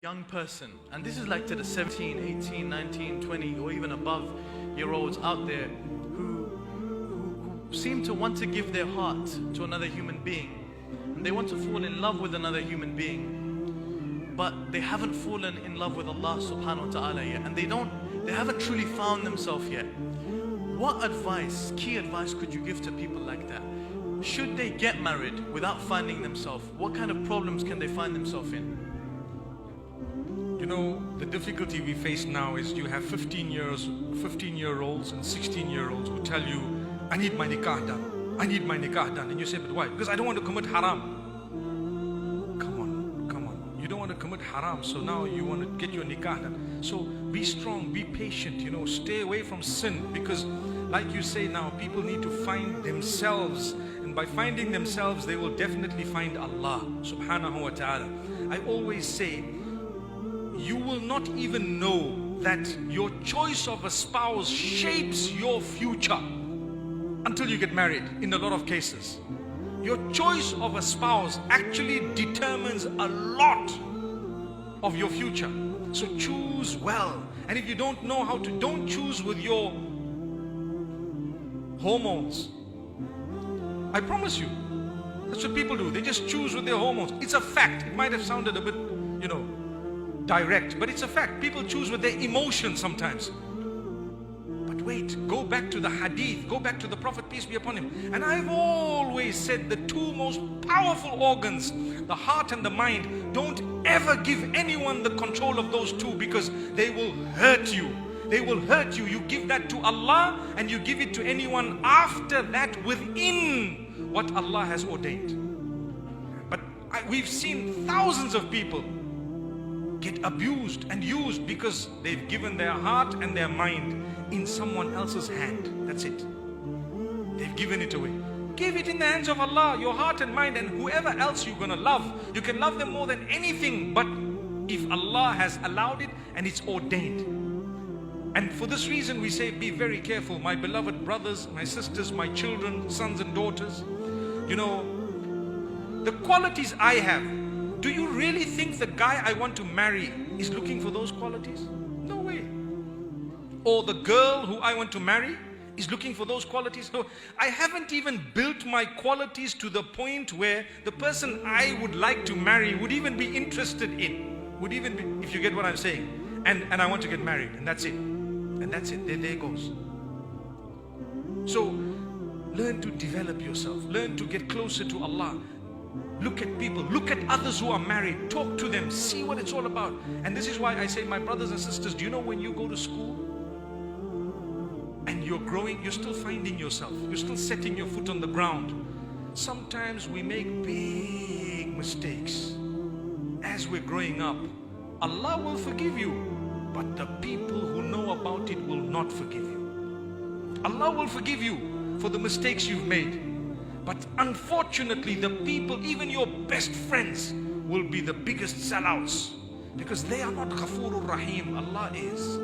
young person, and this is like to the 17, 18, 19, 20 or even above year olds out there who seem to want to give their heart to another human being, and they want to fall in love with another human being, but they haven't fallen in love with Allah subhanahu wa ta'ala yet, and they haven't truly found themselves yet. What advice, key advice could you give to people like that? Should they get married without finding themselves? What kind of problems can they find themselves in? You know, the difficulty we face now is you have 15-year-olds and 16-year-olds who tell you, I need my nikah done. I need my nikah done. And you say, but why? Because I don't want to commit haram. Come on. You don't want to commit haram, so now you want to get your nikah done. So be strong, be patient, you know, stay away from sin, because like you say now, people need to find themselves. And by finding themselves, they will definitely find Allah subhanahu wa ta'ala. I always say, you will not even know that your choice of a spouse shapes your future until you get married, in a lot of cases. Your choice of a spouse actually determines a lot of your future. So choose well. And if you don't know how to, don't choose with your hormones. I promise you, that's what people do. They just choose with their hormones. It's a fact. It might have sounded a bit, you know, direct, but it's a fact. People choose with their emotions sometimes. But wait, go back to the hadith, go back to the Prophet, peace be upon him. And I've always said the two most powerful organs, the heart and the mind, don't ever give anyone the control of those two, because they will hurt you. They will hurt you. You give that to Allah and you give it to anyone after that within what Allah has ordained. But we've seen thousands of people get abused and used because they've given their heart and their mind in someone else's hand. That's it. They've given it away. Give it in the hands of Allah, your heart and mind, and whoever else you're going to love. You can love them more than anything, but if Allah has allowed it and it's ordained. And for this reason we say, be very careful, my beloved brothers, my sisters, my children, sons and daughters. You know, the qualities I have, do you really think the guy I want to marry is looking for those qualities? No way. Or the girl who I want to marry is looking for those qualities? No. I haven't even built my qualities to the point where the person I would like to marry would even be interested in. Would even be, if you get what I'm saying. And I want to get married, and that's it. And that's it. There it goes. So learn to develop yourself. Learn to get closer to Allah. Look at people, look at others who are married, talk to them, see what it's all about. And this is why I say, my brothers and sisters, do you know when you go to school and you're growing, you're still finding yourself, you're still setting your foot on the ground. Sometimes we make big mistakes as we're growing up. Allah will forgive you, but the people who know about it will not forgive you. Allah will forgive you for the mistakes you've made. But unfortunately, the people, even your best friends, will be the biggest sellouts, because they are not Ghafurur Rahim. Allah is.